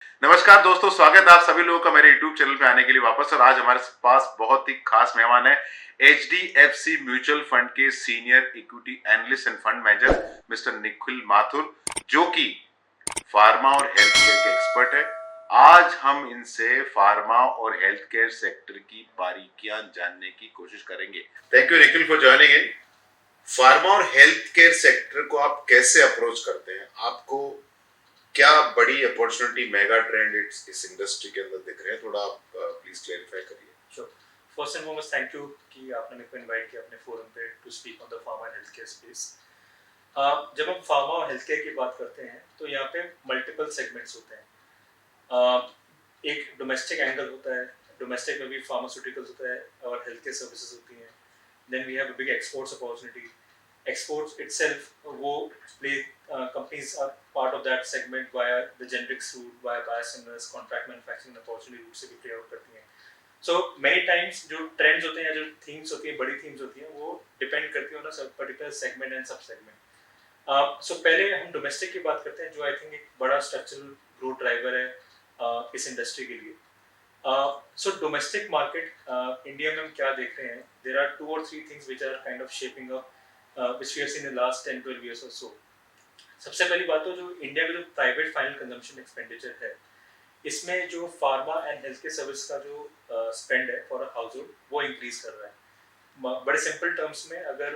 नमस्कार दोस्तों, स्वागत है आप सभी लोगों का मेरे YouTube चैनल पे आने के लिए वापस। और आज हमारे पास बहुत ही खास मेहमान है HDFC म्यूचुअल फंड के senior equity analyst end fund manager mister Nikhil Mathur, जो कि फार्मा और हेल्थ केयर के एक्सपर्ट है। आज हम इनसे फार्मा और हेल्थ केयर सेक्टर की बारीकियां जानने की कोशिश करेंगे। Thank you Nikhil for joining in. Pharma और हेल्थ केयर सेक्टर को आप कैसे अप्रोच करते हैं? आपको क्या बड़ी अपॉर्चुनिटी, मेगा ट्रेंड इस इंडस्ट्री के अंदर दिख रहे हैं? थोड़ा आप प्लीज क्लेरिफाई करिए। Sure. First and foremost thank you कि आपने मेरे को इनवाइट किया अपने फोरम पे to speak on the pharma and health care space. जब हम फार्मा और हेल्थ केयर की बात करते हैं तो यहाँ पे मल्टीपल सेगमेंट्स होते हैं। एक डोमेस्टिक एंगल होता है, डोमेस्टिक में भी फार्मास्यूटिकल्स होता है और हेल्थ केयर सर्विसेज होती हैं। Then we have a big exports opportunity. Exports itself वो play companies are part of that segment via the generics route, via biosimilars, contract manufacturing opportunity route से भी प्ले आउट करती हैं। So many times जो trends होते हैं, जो themes होती हैं, बड़ी थीम्स होती हैं, वो डिपेंड करती है ऑन पर्टिकुलर सेगमेंट एंड सब सेगमेंट। सो पहले हम डोमेस्टिक की बात करते हैं, जो आई थिंक एक बड़ा स्ट्रक्चरल ग्रोथ ड्राइवर है इस इंडस्ट्री के लिए। सो डोमेस्टिक मार्केट इंडिया में हम क्या देख रहे हैं, there are 2 or 3 things which are kind of shaping up which we have seen in last 10-12 years or so। सबसे पहली बात तो जो इंडिया का जो प्राइवेट फाइनल कंजम्पशन एक्सपेंडिचर है, इसमें जो pharma and health care service का जो स्पेंड है फॉर अ हाउस होल्ड, वो इंक्रीज कर रहा है। बड़े सिंपल टर्म्स में अगर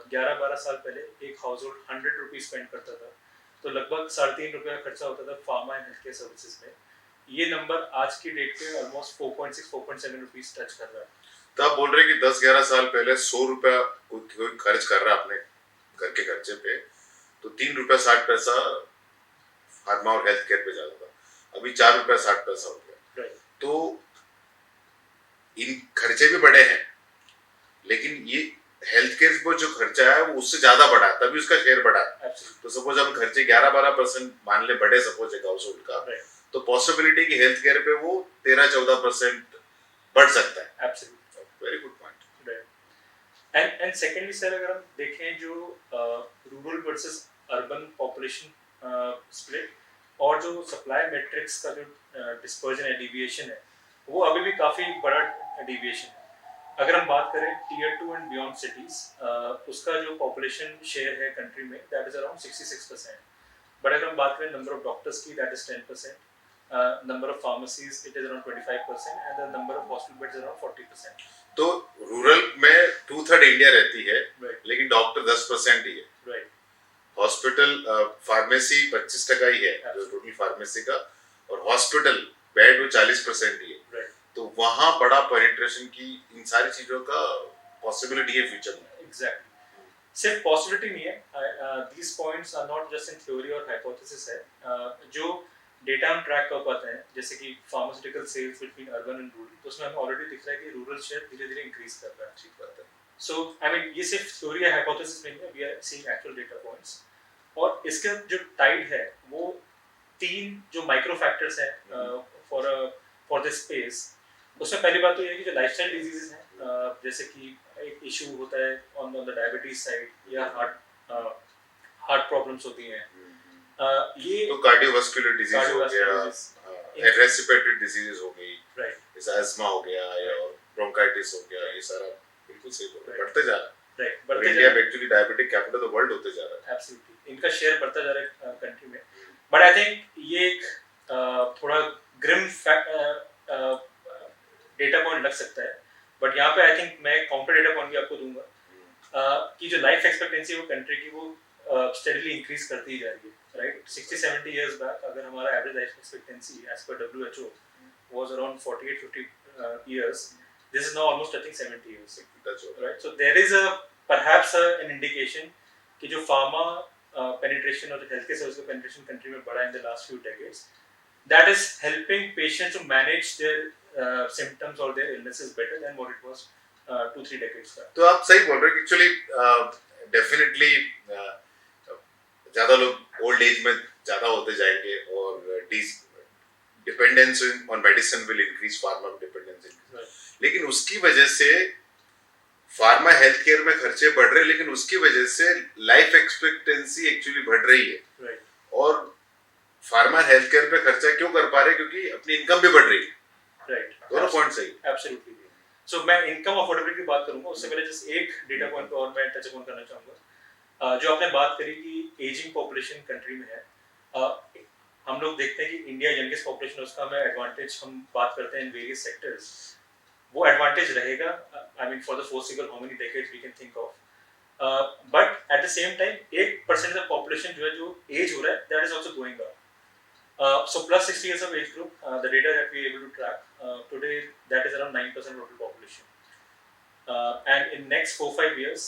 11-12 साल पहले एक हाउस होल्ड 100 रुपीज स्पेंड करता था, तो लगभग 3.5 रुपये का खर्चा होता था pharma and health care services में। ये नंबर आज की डेट पे ऑलमोस्ट 4.6-4.7 रुपीज टच कर रहा है। तो आप बोल रहे हैं कि 10-11 साल पहले 100 रुपया कोई खर्च कर रहा है अपने घर के खर्चे पे, तो 3 रुपया 60 पैसा फार्मा और हेल्थ केयर पे जाता था, अभी 4 रुपया 60 पैसा हो गया। राइट। तो इन खर्चे भी बड़े हैं, लेकिन ये हेल्थ केयर पर जो खर्चा है वो उससे ज्यादा बढ़ा है, तभी उसका शेयर बढ़ा है। तो सपोज हम खर्चे 11-12% मान ले बढ़े, सपोज एक हाउस होल्ड का, तो पॉसिबिलिटी कि हेल्थ केयर पे वो 13-14% बढ़ सकता है। Very good point. And secondly sir, अगर हम देखें जो rural versus urban population split और जो सप्लाई मैट्रिक्स का जो डिस्पर्जन है, डिविएशन है, वो अभी भी काफ़ी बड़ा डिविएशन है। अगर हम बात करें टीयर 2 एंड बियॉन्ड सिटीज, उसका जो पॉपुलेशन शेयर है कंट्री में, दैट इज अराउंड 66%। बट अगर हम बात करें नंबर ऑफ डॉक्टर्स की, that is 10%, number of pharmacies it is around 25%, and the number of hospital beds around 40%. तो रूरल में 2/3 इंडिया रहती है, right. लेकिन डॉक्टर 10% ही है। right. हॉस्पिटल फार्मेसी 25% ही है जो टोटल फार्मेसी का, और हॉस्पिटल बेड वो 40% ही है। right. तो वहाँ बड़ा पेनिट्रेशन की इन सारी चीजों का पॉसिबिलिटी है फ्यूचर में। एग्जैक्टली। सिर्फ पॉसिबिलिटी नहीं है, these points are not just in theory और हाइपोथेसिस है। जो डेटा हम ट्रैक कर पाते हैं, जैसे कि pharmaceutical sales between urban and rural, तो उसमें हमें ऑलरेडी दिख रहा है कि रूरल शेयर धीरे धीरे इंक्रीज कर रहा है। ठीक बात है। सो आई मीन ये सिर्फ थ्योरी या हाइपोथेसिस नहीं है, we are seeing actual data points. और इसका जो टाइड है, वो 3 जो माइक्रो फैक्टर्स हैं फॉर दिस स्पेस। उसमें पहली बात तो ये है कि जो लाइफस्टाइल डिजीजेस हैं, जैसे कि एक इशू होता है ऑन द डायबिटीज साइड, या हार्ट प्रॉब्लम्स होती हैं, ये तो कार्डियोवास्कुलर डिजीज हो गया, रेस्पिरेटरी डिजीजेस हो गई, राइट, जैसे अस्थमा हो गया या ब्रोंकाइटिस हो गया, ये सारा बिल्कुल सही बोल रहे हैं, बढ़ते जा रहा है। राइट, बढ़ते India actually diabetic capital of the world होते जा रहा है। एब्सोल्युटली, इनका शेयर बढ़ता जा रहा है कंट्री में। बट आई थिंक ये एक थोड़ा ग्रिम डेटा पॉइंट लग सकता है, बट यहाँ पे आई थिंक मैं काउंटर डेटा पॉइंट भी आपको दूंगा कि जो लाइफ एक्सपेक्टेंसी है वो कंट्री की, वो स्टेडीली इंक्रीज करती ही जा रही है। राइट, 60-70 years बैक अगर हमारा average life expectancy as per WHO was around 48-50 years, this is now almost touching 70 years. That's right. So there is perhaps an indication कि जो pharma penetration और health care service penetration country में बढ़ा in the last few decades, that is helping patients to manage their symptoms or their illnesses better than what it was 2-3 decades back. तो आप सही बोल रहे हैं कि एक्चुअली डेफिनेटली ज्यादा लोग ओल्ड एज में ज्यादा होते जाएंगे और dependence on medicine will increase, pharma dependence. लेकिन उसकी वजह से फार्मा हेल्थ केयर में खर्चे बढ़ रहे हैं, लेकिन उसकी वजह से लाइफ एक्सपेक्टेंसी एक्चुअली बढ़ रही है। right. और फार्मा हेल्थ केयर पे खर्चा क्यों कर पा रहे, क्योंकि अपनी इनकम भी बढ़ रही है। राइट, दोनों पॉइंट सही। एब्सोल्युटली। सो मैं इनकम अफोर्डेबिलिटी की बात करूंगा, उससे पहले जस्ट एक डेटा पॉइंट पे और मैं टच अपॉन करना चाहूंगा। जो आपने बात करी कि एजिंग पॉपुलेशन कंट्री में है, हम लोग देखते हैं कि इंडिया यंगेस्ट पॉपुलेशन, उसका हमें एडवांटेज हम बात करते हैं इन वेरियस सेक्टर्स, वो एडवांटेज रहेगा I mean for the forcible how many decades we can think of, but at the same time 1% of population जो है, जो एज हो रहा है, that is also going up. So plus 60 years of age group, the data that we are able to track today, that is around 9% total population. And in next 4-5 years,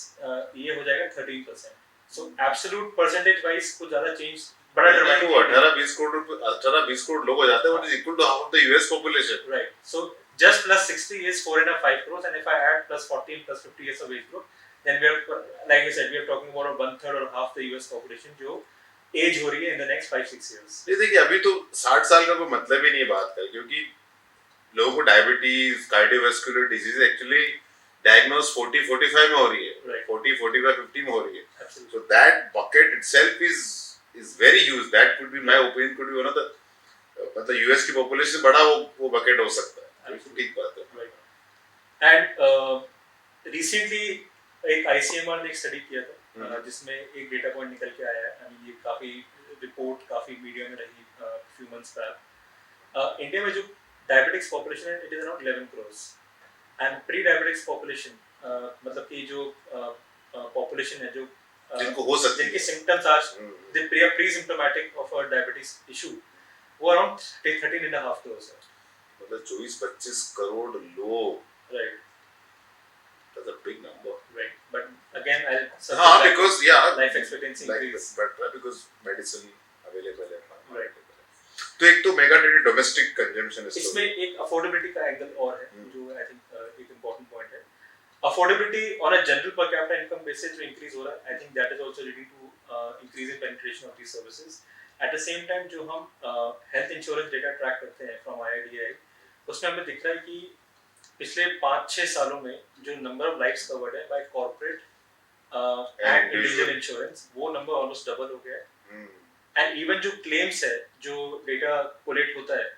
ये हो जाएगा 13%. So absolute percentage wise कुछ ज़्यादा change बड़ा dramatic वो 18-20 करोड़ लोग हो जाते हैं, what is equal to half of the US population. Right. So just plus 60 is 4.5 crores, and if I add plus 14 plus 50 years of age group, then we are, like I said, we are talking about 1/3 or half the US population जो एज हो रही है in the next 5-6 years. ये देखिए, अभी तो 60 साल का कोई मतलब ही नहीं बात का, क्योंकि लोगों को diabetes, cardiovascular disease actually diagnose 40-45 में हो रही है, Right. 40-45-50 में हो रही है. Absolutely. So that bucket itself is very huge. That could be, my opinion, could be one of the, मतलब यूएस की पॉपुलेशन बड़ा वो बकेट हो सकता है. ठीक बात है. एंड रिसेंटली एक आईसीएमआर ने एक स्टडी किया था जिसमें एक डेटा पॉइंट निकल के आया है. आई मीन ये काफी रिपोर्ट काफी मीडिया में रही फ्यू मंथ्स बैक. इंडिया में जो डायबिटिक्स पॉपुलेशन है, it is around 11 crores, and pre diabetics population, मतलब कि जो पॉपुलेशन है जो जिनको हो सकती है, जिनके सिम्टम्स आज the pre symptomatic of a diabetes issue, वो अराउंड 13.5 crores है. मतलब 24-25 करोड़ लोग. Right. That's a big number. Right, but again, because life expectancy increase. But because medicine available है. Right. तो एक तो मेगा डेटा डोमेस्टिक कंजम्पशन है. इसमें एक अफोर्डेबिलिटी का एंगल और है जो आई थिंक एक इम्पोर्टेंट पॉइंट है. Affordability on a general per capita income basis जो इंक्रीज हो रहा है, I think that is also leading to increase in penetration of these services. At the same time जो हम हेल्थ इंश्योरेंस डेटा ट्रैक करते हैं from IRDAI, उसमें हमें दिख रहा है कि पिछले 5-6 सालों में जो नंबर ऑफ लाइव्स कवर्ड है by corporate and individual insurance, वो नंबर ऑलमोस्ट डबल हो गया है. एंड इवन जो क्लेम्स है, जो डेटा कोलेक्ट होता है,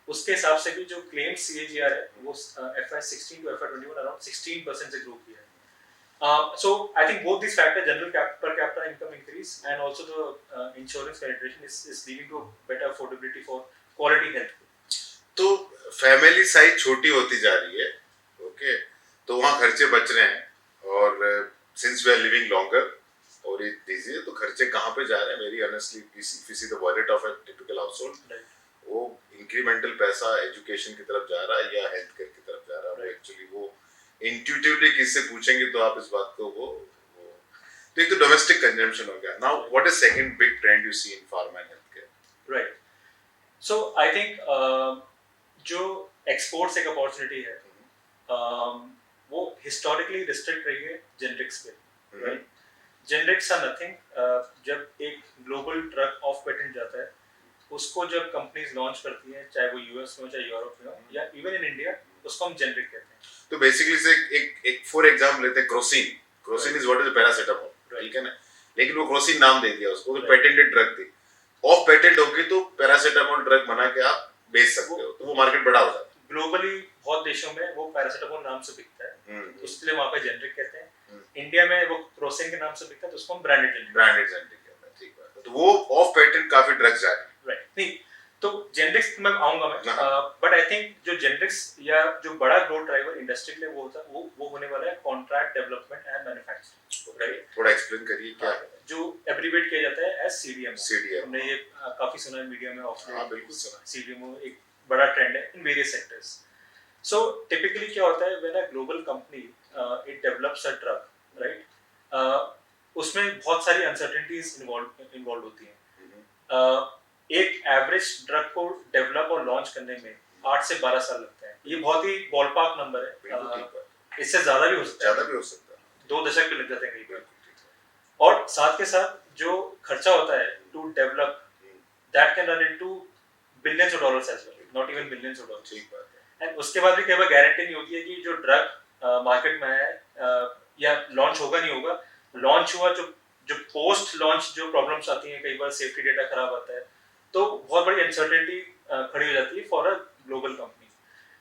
उसके हिसाब से भी जो क्लेम्स CAGR है, वो FY16 to FY21 अराउंड 16% से ग्रो किया है. So I think both these factors, general per capita income increase and also the insurance penetration is leading to better affordability for quality health. तो family size छोटी होती जा रही है, okay, तो वहाँ खर्चे बच रहे हैं. और since we are living longer, और ये दीजिए तो खर्चे कहाँ पे जा रहे हैं. Very honestly, if you see the wallet of a typical household, वो इंक्रीमेंटल पैसा एजुकेशन की तरफ जा रहा है या हेल्थ केयर की तरफ जा रहा है. एक्चुअली वो इंट्यूटिवली किससे पूछेंगे तो आप इस बात को वो तो एक तो डोमेस्टिक कंजम्पशन हो गया. Now what is second big trend you see in pharma and health care? Right. So I think जो एक्सपोर्ट्स एक अपॉर्चुनिटी है, वो हिस्टोरिकली रिस्ट्रिक्ट रही है जेनरिक्स पे. राइट. Generics are nothing. जब एक ग्लोबल ड्रग ऑफ पेटेंट जाता है, उसको जब कंपनीज लॉन्च करती हैं, चाहे वो यूएस में हो चाहे यूरोप में हो या इवन इन इंडिया, उसको हम जेनरिक कहते हैं. तो बेसिकली से एक फॉर एग्जांपल लेते हैं Crocin. Crocin is what is paracetamol, ठीक है ना, लेकिन वो क्रोसिन नाम दे दिया उसको, तो पेटेंटेड ड्रग थी. ऑफ पेटेंट होगी तो पैरासिटामोल ड्रग बना के आप बेच सकते हो, तो वो मार्केट बड़ा हो जाता है. ग्लोबली बहुत देशों में वो पैरासिटामोल नाम से बिकता है, इसलिए वहाँ पे जेनरिक कहते हैं. इंडिया में वो क्रोसिन के नाम से बिकता है, तो उसको हम ब्रांडेड जेनरिक कहते हैं. ठीक बात है. तो वो ऑफ पेटेंट काफी ड्रग्स जा रहे हैं. राइट. नहीं, तो जेनरिक्स में आऊंगा मैं, बट आई थिंक जो जेनरिक्स या जो बड़ा ग्रोथ ड्राइवर इंडस्ट्री के लिए वो होता है, वो होने वाला है contract development and manufacturing. Right. थोड़ा एक्सप्लेन करिए क्या है. जो एब्रीवेट किया जाता है एज CDMO. हमने ये काफी सुना है मीडिया में. हाँ, बिल्कुल सुना. CDMO एक बड़ा ट्रेंड है इन वेरियस सेक्टर्स. सो टिपिकली क्या होता है, when a global company it develops a drug, right, उसमें बहुत सारी अनसर्टेनिटीज इन्वॉल्व होती हैं. एक एवरेज ड्रग को डेवलप और लॉन्च करने में 8 से 12 साल लगते हैं. ये बहुत ही बॉलपार्क नंबर है. इससे ज्यादा भी हो सकता है. 2 दशक भी लग जाते हैं कहीं पर. और साथ के साथ जो खर्चा होता है to develop, that can run into billions of dollars as well, not even millions of dollars. ठीक बात है. एंड उसके बाद भी कई बार गारंटी नहीं होती है कि जो ड्रग मार्केट में है या लॉन्च होगा नहीं होगा. लॉन्च हुआ, जो पोस्ट लॉन्च जो प्रॉब्लम्स आती हैं, कई बार सेफ्टी डेटा खराब आता है, तो बहुत बड़ी अनसर्टेनिटी खड़ी हो जाती है for a global company.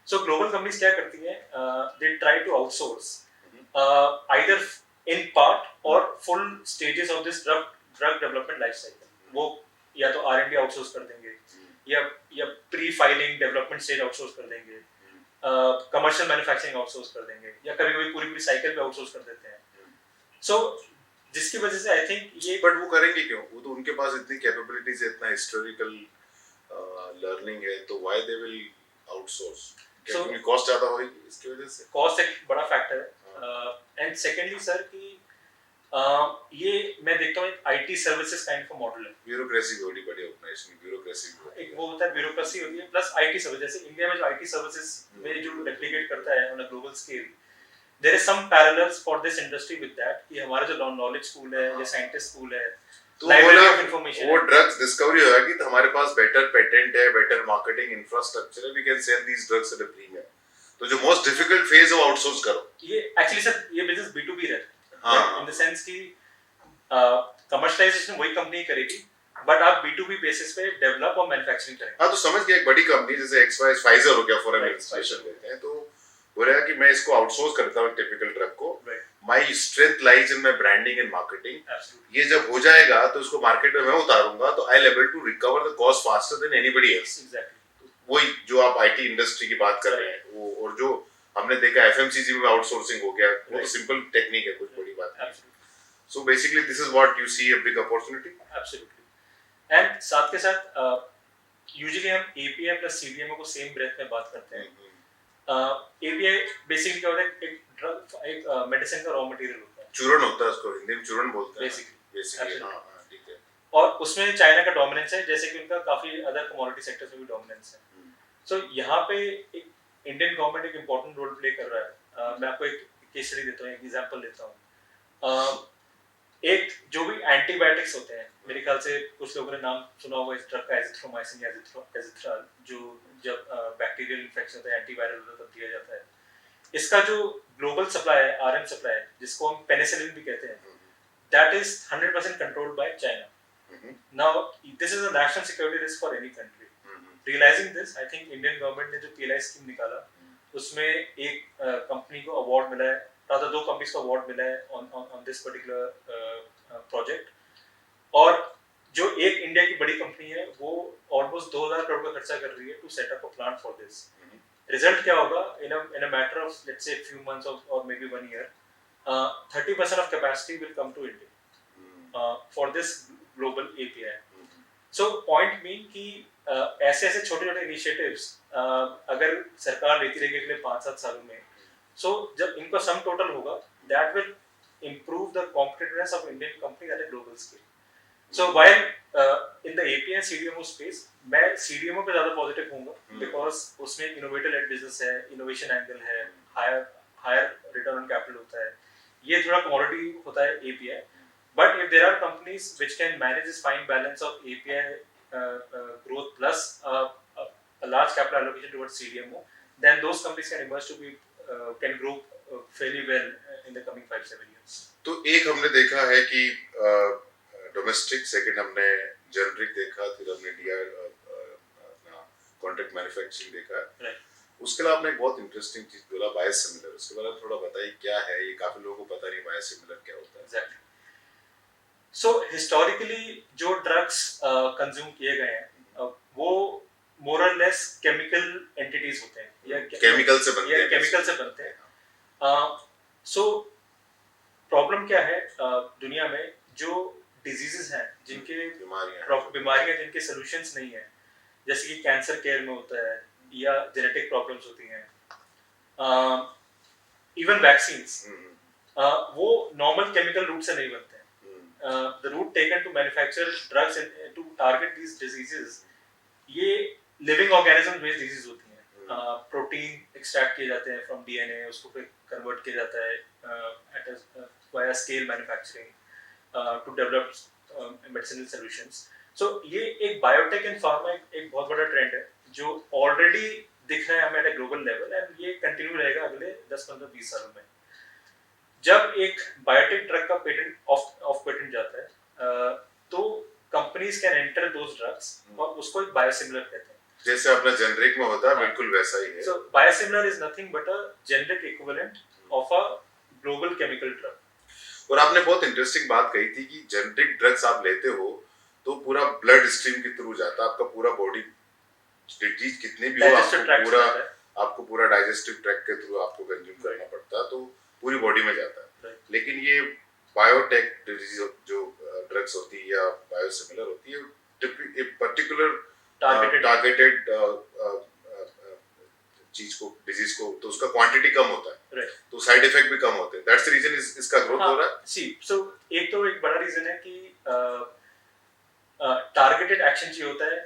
So global companies क्या करती हैं, they try to outsource either in part और full stages of this drug development life cycle. वो या तो R&D आउटसोर्स कर देंगे, या pre filing development stage outsource कर देंगे, कमर्शियल मैन्युफैक्चरिंग आउटसोर्स कर देंगे, या कभी कभी पूरी पूरी साइकिल पे आउटसोर्स कर देते हैं. सो जिसकी वजह से आई थिंक ये बट वो करेंगे क्यों? वो तो उनके पास इतनी कैपेबिलिटीज है, इतना हिस्टोरिकल लर्निंग है, तो why they will outsource? So- क्योंकि कॉस्ट ज्यादा होगी इसकी वजह से. कॉस्ट एक बड़ा फैक्टर है. एंड सेकेंडली सर कि ये मैं देखता हूँ एक IT सर्विसेज काइंड का मॉडल है. ब्यूरोक्रेसी भी बड़ी बड़ी ऑर्गेनाइजेशन में ब्यूरोक्रेसी भी होती एक है. वो होता है ब्यूरोक्रेसी होती है प्लस IT सर्विस. जैसे इंडिया में जो IT सर्विसेज में जो रेप्लिकेट करता है on a global scale, there is some parallels for this industry with that कि हमारा जो नॉलेज स्कूल है या साइंटिस्ट स्कूल है, तो लाइब्रेरी वो ऑफ ना इंफॉर्मेशन वो है. ड्रग्स डिस्कवरी होगा कि हमारे पास बेटर पेटेंट है, बेटर मार्केटिंग इंफ्रास्ट्रक्चर है, we can sell these drugs at a premium. तो जो मोस्ट डिफिकल्ट फेज है वो आउटसोर्स करो. ये एक्चुअली सर ये बिजनेस B2B रहता है. हाँ. इन द सेंस कि कमर्शलाइजेशन वही कंपनी करेगी, बट आप B2B बेसिस पे डेवलप और मैन्युफैक्चरिंग करेंगे. हाँ, तो समझ गया. एक बड़ी कंपनी जैसे XY फाइजर हो गया, फॉर Right, एडमिनिस्ट्रेशन देते हैं, तो बोलेगा कि मैं इसको आउटसोर्स करता हूँ टिपिकल ड्रग को. Right. My strength lies in my branding and marketing. Absolutely. ये जब हो जाएगा तो इसको मार्केट में मैं उतारूंगा, तो I am able to recover the cost faster than anybody else. Exactly. वही जो आप IT इंडस्ट्री की बात कर रहे हैं, वो और जो हमने देखा FMCG में आउटसोर्सिंग हो गया, वो तो Right. सिंपल टेक्निक है, कुछ बड़ी बात नहीं. Absolutely. So basically this is what you see a big opportunity. Absolutely. And साथ के साथ यूजुअली हम API प्लस CDMO को सेम ब्रेथ में बात करते हैं. API बेसिकली क्या होता है, एक ड्रग एक मेडिसिन का रॉ मटेरियल होता है चूरन होता है, उसको हिंदी में चूरन बोलते हैं बेसिकली. बेसिकली. हाँ हाँ, ठीक है. और उसमें चाइना का डोमिनेंस है, जैसे कि उनका काफी अदर कमोडिटी सेक्टर्स में भी डोमिनेंस है. सो यहाँ पे एक इंडियन गवर्नमेंट एक इम्पोर्टेंट रोल प्ले कर रहा है. मैं आपको एक केस स्टडी देता हूँ, एक एग्जांपल देता हूँ. एक जो भी एंटीबायोटिक्स होते हैं, मेरे ख्याल से कुछ लोगों ने नाम सुना होगा इस ड्रग का, एजिथ्रोमाइसिन या एजिथ्राल, जो जब बैक्टीरियल इन्फेक्शन होता है, एंटीवायरल होता है, तब दिया जाता है. इसका जो ग्लोबल सप्लाई है, RM सप्लाई, जिसको हम पेनिसिलिन भी कहते हैं, that is 100% controlled by China. Now, this is a national security risk for any country. Realizing this, I think Indian government ने जो PLI स्कीम निकाला, उसमें एक कंपनी को अवार्ड मिला है, rather दो कंपनीज को अवार्ड मिला है on this particular project. और जो एक इंडिया की बड़ी कंपनी है, वो ऑलमोस्ट 2000 करोड़ का खर्चा कर रही है to set up a plant for this. Result क्या होगा, in a matter of let's say few months or maybe 1 year, 30% of capacity will come to India for this global API. So point being कि ऐसे ऐसे छोटे छोटे initiatives अगर सरकार लेती रहेगी अगले 5-7 सालों में, so जब इनका सम टोटल होगा, that will improve the competitiveness of Indian companies at a global scale. So while in the API and CDMO space, मैं CDMO पे ज़्यादा पॉजिटिव हूँगा, because उसमें इनोवेटर लेड बिजनेस है, इनोवेशन एंगल है, higher return on capital होता है. ये थोड़ा कमोडिटी होता है API, but if there are companies which can manage this fine balance of API growth plus a large capital allocation towards CDMO, then those companies can emerge to be can grow fairly well in the coming 5-7 years. तो एक हमने देखा है कि domestic, second हमने generic देखा, फिर हमने अपना कॉन्ट्रैक्ट मैन्युफैक्चरिंग देखा. Right. उसके अलावा आपने एक बहुत इंटरेस्टिंग चीज बोला, बायोसिमिलर. उसके बारे में थोड़ा बताइए क्या है ये, काफी लोगों को पता नहीं बायोसिमिलर क्या होता है. Exactly. So historically जो ड्रग्स कंज्यूम किए गए हैं, वो मोर और लेस केमिकल एंटिटीज होते हैं, या केमिकल से बनते हैं. केमिकल से बनते हैं. सो प्रॉब्लम क्या है, दुनिया में जो डिजीजेस हैं, जिनके बीमारियां जिनके सॉल्यूशंस नहीं है, जैसे कि कैंसर केयर में होता है, या जेनेटिक प्रॉब्लम्स होती हैं, इवन वैक्सीन्स, वो नॉर्मल केमिकल रूट से नहीं बनते हैं. The route taken to manufacture drugs and to target these diseases, ये living organism based disease होती हैं. प्रोटीन एक्सट्रैक्ट किए जाते हैं फ्रॉम DNA, उसको फिर कन्वर्ट किया जाता है via scale manufacturing to develop medicinal solutions. So ये एक बायोटेक एंड फार्मा एक बहुत बड़ा ट्रेंड है, जो ऑलरेडी दिख रहा है हमें एट ग्लोबल लेवल, एंड ये कंटिन्यू रहेगा अगले 10-15-20 सालों में. जब एक बायोटेक ड्रग का पेटेंट ऑफ पेटेंट जाता है, तो companies can enter those drugs और उसको एक बायोसिमिलर कहते हैं. जैसे अपना जेनरिक में होता है हाँ. बिल्कुल वैसा ही है. So biosimilar is nothing but a generic equivalent of a global chemical drug. और आपने बहुत इंटरेस्टिंग बात कही थी कि जेनरिक ड्रग्स आप लेते हो तो पूरा ब्लड स्ट्रीम के थ्रू जाता है, आपका पूरा बॉडी डिजीज कितने भी हो Digestive tract से जाता है. आपको पूरा डाइजेस्टिव ट्रैक्ट के थ्रू आपको कंज्यूम करना पड़ता है, तो पूरी बॉडी में जाता है. Right. लेकिन ये बायोटेक डिजीज जो ड्रग्स होती है या बायोसिमिलर होती है, पर्टिकुलर टारगेटेड चीज को, डिजीज को, तो उसका क्वांटिटी कम होता है. Right. तो साइड इफेक्ट भी कम होते हैं. दैट्स द रीजन इसका ग्रोथ हो रहा है. सी सो एक तो एक बड़ा रीजन है कि टारगेटेड एक्शन चाहिए होता है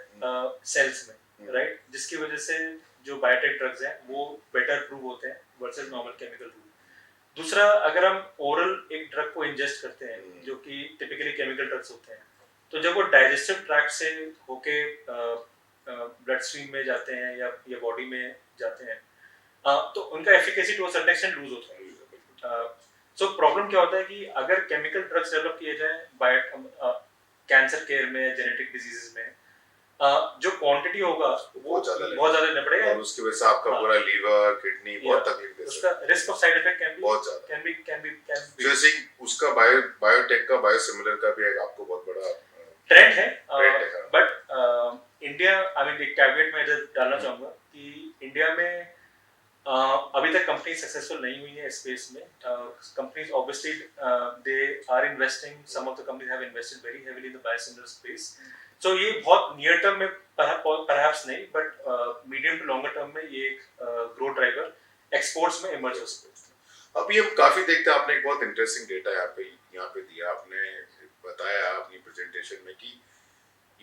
सेल्स में, राइट, जिसकी वजह से जो बायोटेक ड्रग्स हैं वो बेटर प्रूव होते हैं वर्सेस नॉर्मल केमिकल ड्रग. दूसरा, अगर हम ओरल एक ड्रग को इंजेस्ट करते हैं जो कि टिपिकली केमिकल ड्रग्स होते हैं, तो जब वो डाइजेस्टिव ट्रैक्ट से होके ब्लड स्ट्रीम में जाते हैं या बॉडी में जाते हैं, तो उनका efficacy to a certain extent lose होता है. सो प्रॉब्लम क्या होता है कि अगर केमिकल ड्रग्स डेवलप किए जाएं कैंसर केयर में, जेनेटिक डिजीजेस में, जो क्वांटिटी होगा वो बहुत ज्यादा लेना पड़ेगा और उसकी वजह से आपका पूरा लीवर, किडनी बहुत तकलीफ दे उसका risk of side effect can be जैसे उसका बायोटेक का बायोसिमिलर का भी एक आपको बहुत बड़ा ट्रेंड है. बट इंडिया, आई मीन एक कैवेट में इधर डालना चाहूंगा कि इंडिया में अभी तक कंपनी सक्सेसफुल नहीं हुई है इस स्पेस में. Companies obviously they are investing, some of the companies have invested very heavily in the biosimilar space. So ये बहुत नियर टर्म में परहैप्स नहीं, but medium to longer term में ये एक ग्रोथ ड्राइवर एक्सपोर्ट्स में इमर्ज हो सकता है. अभी हम काफी देखते हैं. आपने एक बहुत इंटरेस्टिंग डेटा यहाँ पे दिया, आपने बताया अपनी प्रेजेंटेशन में कि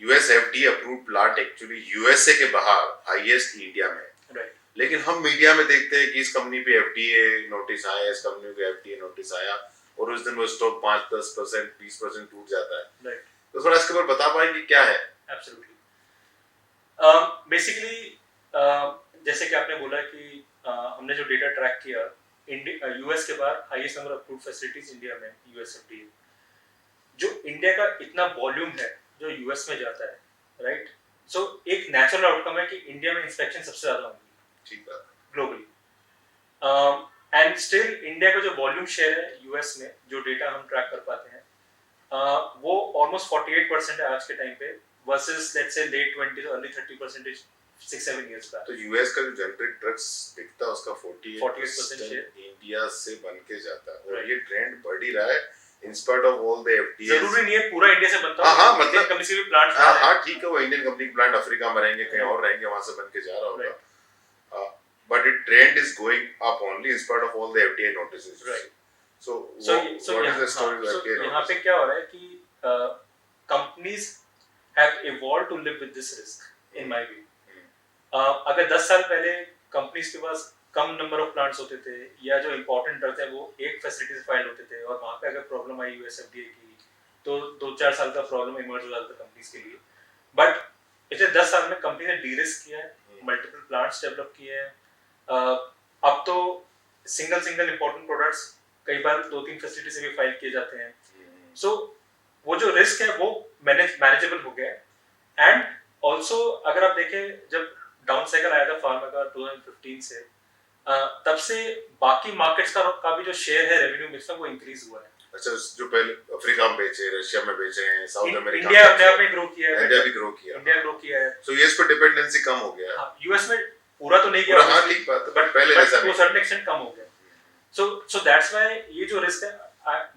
US FDA approved plant actually USA के बाहर हाईएस्ट इंडिया में. राइट. लेकिन हम मीडिया में देखते हैं कि इस कंपनी पे एफडीए नोटिस आया, इस कंपनी पे एफडीए नोटिस आया और उस दिन वो स्टॉक 5-10%, 20% टूट जाता है. राइट. तो थोड़ा इसके ऊपर बता पाएंगे क्या है? एब्सोल्युटली. बेसिकली जैसे कि आपने बोला कि हमने जो डेटा ट्रैक किया, यूएस के बाहर highest number of approved facilities India में यूएस एफडीए. जो इंडिया का इतना वॉल्यूम है जो यूएस में जाता है, राइट, सो एक नेचुरल आउटकम है कि इंडिया में इंस्पेक्शन सबसे ज्यादा होंगी. ठीक बात. ग्लोबली. एंड स्टिल इंडिया का जो वॉल्यूम शेयर है यूएस में, जो डेटा हम ट्रैक कर पाते हैं, वो ऑलमोस्ट 48% है आज के टाइम पे, versus let's say let 20 early 30% 6-7 years back. तो यूएस का जो जेनरिक ड्रग्स बिकता है उसका 48% शेयर इंडिया से बन के जाता है. और ये ट्रेंड बढ़ ही रहा है in spite of all the FDA. जरूरी नहीं है पूरा इंडिया से बनता है. हाँ, मतलब कंपनी से भी प्लांट. हाँ, ठीक है, वो इंडियन कंपनी के प्लांट अफ्रीका में रहेंगे, कहीं और रहेंगे, वहां से बन के जा रहा होगा. But it trend is going up only in spite of all the FDA notices. Right. So what is the story with FDA notices? यहाँ पे क्या हो रहा है कि companies have evolved to live with this risk, in my view. अगर 10 साल पहले कंपनीज के पास कम नंबर ऑफ प्लांट्स होते थे या जो इम्पोर्टेंट ड्रग्स है वो एक फैसिलिटी से फाइल होते थे और वहाँ पे अगर प्रॉब्लम आई यूएस एफडीए की तो 2-4 साल का प्रॉब्लम इमर्ज हो जाता था कंपनीज के लिए. बट पिछले 10 साल में कंपनी ने डी-रिस्क किया है, मल्टीपल प्लांट्स डेवलप किए हैं. अब तो सिंगल इंपॉर्टेंट प्रोडक्ट्स कई बार 2-3 फैसिलिटी से भी फाइल किए जाते हैं. सो वो जो रिस्क है वो मैनेजेबल हो गया है. एंड ऑल्सो अगर आप देखें, जब डाउन साइकिल आया था फार्मा का 2015 से, तब से बाकी मार्केट्स का भी जो शेयर है रेवेन्यू मिक्स में वो इंक्रीज हुआ है. अच्छा, जो पहले अफ्रीका में बेचे, रशिया में बेचे हैं, साउथ अमेरिका इंडिया अपने आप में ग्रो किया है. इंडिया भी ग्रो किया है. सो यूएस पे डिपेंडेंसी कम हो गया. हां, यूएस में पूरा तो नहीं गया. हां, ठीक बात है, बट पहले जैसा वो सर्टेन एक्सटेंट कम हो गया. सो दैट्स व्हाई ये जो रिस्क है,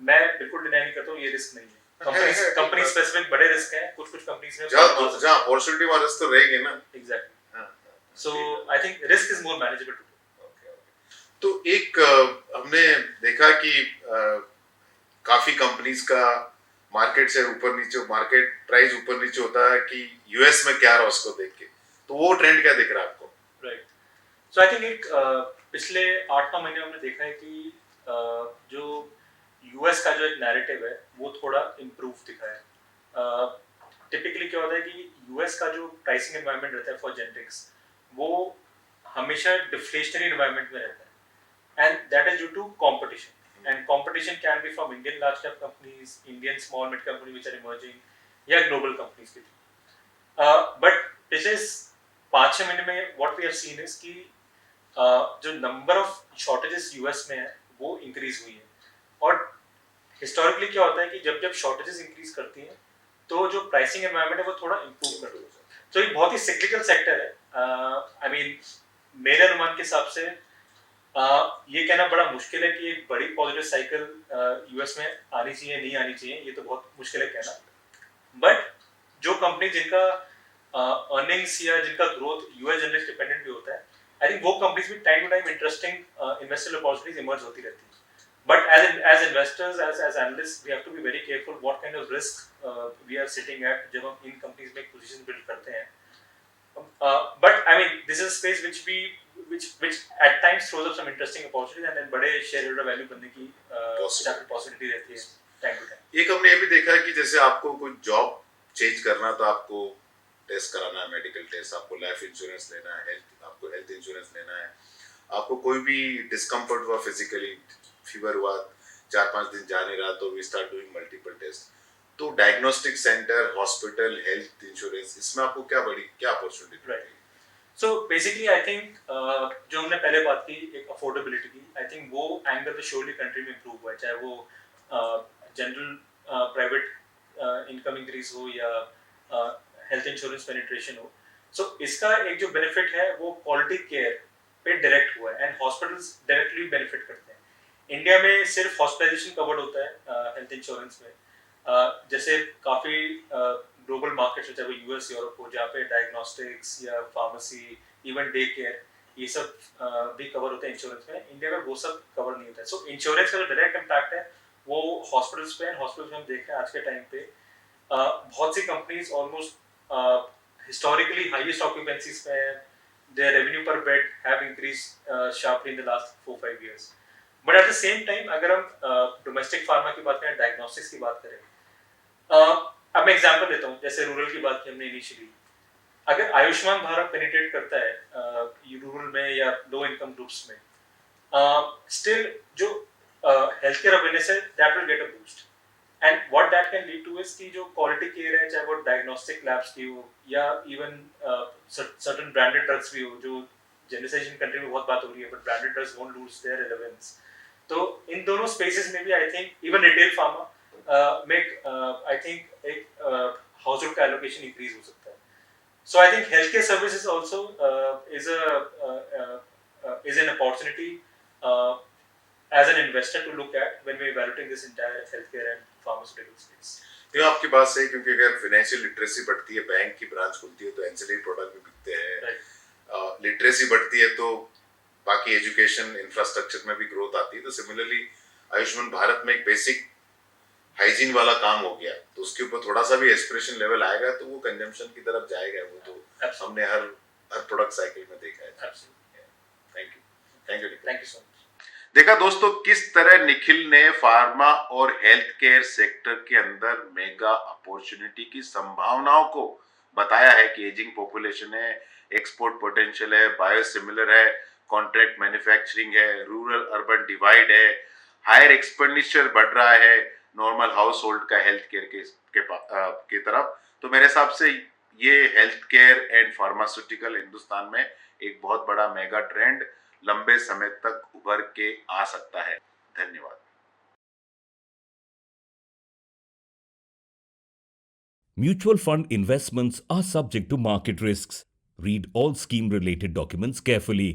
मैं बिल्कुल डिनाई नहीं करता हूं, ये रिस्क नहीं है. कंपनी स्पेसिफिक बड़े रिस्क हैं, कुछ कंपनीज में जहां अपॉर्चुनिटी वाला रिस्क तो रहेगा ना. Exactly. So I think risk is more manageable. तो एक हमने देखा कि काफी कंपनीज का मार्केट से ऊपर नीचे, मार्केट प्राइस ऊपर नीचे होता है कि यूएस में क्या रहा उसको देख के. तो वो ट्रेंड क्या दिख रहा है आपको? राइट. सो आई थिंक एक पिछले 8-9 महीने हमने देखा है कि जो यूएस का जो एक नैरेटिव है वो थोड़ा इम्प्रूव दिखा है. टिपिकली क्या होता है कि यूएस का जो प्राइसिंग एनवायरनमेंट रहता है फॉर जेनेरिक्स, वो हमेशा डिफ्लेशनरी एनवायरनमेंट में रहता है. And that is due to competition. And competition can be from Indian large cap companies, Indian small mid company which are emerging, या ग्लोबल कंपनीज की थी। बट पिछले 5-6 महीने में what we have seen is कि जो नंबर ऑफ शॉर्टेजेस यूएस में है वो इंक्रीज हुई है। और हिस्टोरिकली क्या होता है कि जब जब शॉर्टेजेस इंक्रीज करती हैं तो जो प्राइसिंग एनवायरनमेंट है वो थोड़ा इंप्रूव करती है। तो ये बहुत ही सिक्लिकल सेक्टर है। आई मीन मेरे अनुमान के हिसाब से ये कहना बड़ा मुश्किल है कि एक बड़ी पॉजिटिव साइकिल यूएस में आनी चाहिए नहीं आनी चाहिए, ये तो बहुत मुश्किल है कहना। बट जो कंपनी जिनका अर्निंग्स या जिनका ग्रोथ यूएस जनरल डिपेंडेंट भी होता है, आई थिंक वो कंपनीज भी time to time interesting investment opportunities emerge होती रहती हैं। But as investors, as analysts, we have to be very careful what kind of risk we are sitting at जब हम इन companies में position build करते हैं। But I mean, this is a space which at times throws up some interesting opportunities and then बड़े shareholder value बनने की possibility रहती है time to time। एक हमने ये भी देखा है कि जैसे आपको कोई जॉब चेंज करना तो आपको टेस्ट कराना है, मेडिकल टेस्ट, आपको लाइफ इंश्योरेंस लेना है, आपको हेल्थ इंश्योरेंस लेना है, आपको कोई भी डिस्कम्फर्ट हुआ फिजिकली, फीवर हुआ, 4-5 दिन जा नहीं रहा तो we start doing multiple test. तो diagnostic centre, hospital, health insurance, इसमें आपको क्या अपॉर्चुनिटी है? सो बेसिकली आई थिंक जो हमने पहले बात की एक अफोर्डेबिलिटी की, आई थिंक वो एंगल तो श्योरली कंट्री में इम्प्रूव हुआ है, चाहे वो जनरल प्राइवेट इनकम इंक्रीज हो या हेल्थ इंश्योरेंस पेनिट्रेशन हो। सो इसका एक जो बेनिफिट है वो क्वालिटी केयर पे डायरेक्ट हुआ है एंड हॉस्पिटल्स डायरेक्टली बेनिफिट करते हैं। इंडिया में सिर्फ हॉस्पिटलाइजेशन कवर्ड होता है हेल्थ इंश्योरेंस में। जैसे काफ़ी ग्लोबल मार्केट्स चाहे वो यूएस यूरोप हो जहाँ पे डायग्नोस्टिक्स या फार्मेसी इवन डे केयर ये सब भी कवर होते हैं इंश्योरेंस में। इंडिया में वो सब कवर नहीं होता है। सो इंश्योरेंस का जो डायरेक्ट इम्पैक्ट है वो हॉस्पिटल्स पे, हॉस्पिटल्स में हम देख रहे हैं आज के टाइम पे बहुत सी companies almost historically highest occupancies पे हैं। देयर रेवेन्यू पर bed have increased sharply in the last 4-5 years। But at the same time अगर हम डोमेस्टिक फार्मा की बात करें, डायग्नोस्टिक्स की बात करें, अब मैं एग्जांपल लेता हूँ, जैसे रूरल की बात की हमने इनिशियली, अगर आयुष्मान भारत पेनिट्रेट करता है रूरल में या लो इनकम ग्रुप्स में, स्टिल जो हेल्थ केयर अवेयरनेस है that will get a boost and what that can lead two is कि जो क्वालिटी केयर है चाहे वो डायग्नोस्टिक लैब्स की हो या इवन सर्टेन ब्रांडेड ड्रग्स भी हो, जो जेनरलाइजेशन कंट्री में बहुत बात हो रही है but branded drugs won't lose their relevance. तो इन दोनों स्पेसेस में भी I think even retail pharma में आई थिंक एक हाउस होल्ड का एलोकेशन इंक्रीज हो सकता है। So I think health care services also is an opportunity as an investor to look at when we evaluating this entire healthcare and pharmaceutical space। ये आपकी बात सही, क्योंकि अगर फाइनेंशियल लिटरेसी बढ़ती है, बैंक की ब्रांच खुलती है तो एंसिलरी प्रोडक्ट भी बिकते हैं, लिटरेसी बढ़ती है तो बाकी एजुकेशन इंफ्रास्ट्रक्चर में भी ग्रोथ आती है। तो सिमिलरली आयुष्मान भारत में एक बेसिक हाइजीन वाला काम हो गया तो उसके ऊपर थोड़ा सा भी एस्पिरेशन लेवल आएगा तो वो कंजम्पशन की तरफ जाएगा। वो तो हमने हर प्रोडक्ट साइकिल में देखा है। Thank you so much. देखा दोस्तों किस तरह निखिल ने फार्मा और हेल्थ केयर सेक्टर के अंदर मेगा अपॉर्चुनिटी की संभावनाओं को बताया है कि एजिंग पॉपुलेशन है, एक्सपोर्ट पोटेंशियल है, बायोसिमिलर है, कॉन्ट्रैक्ट मैन्युफैक्चरिंग है, रूरल अर्बन डिवाइड है, हायर एक्सपेंडिचर बढ़ रहा है नॉर्मल हाउस होल्ड का हेल्थ केयर के तरफ। तो मेरे हिसाब से ये health care and pharmaceutical Hindustan में एक बहुत बड़ा मेगा ट्रेंड लंबे समय तक उभर के आ सकता है। धन्यवाद। Mutual fund investments are subject to market risks. Read all scheme related documents carefully.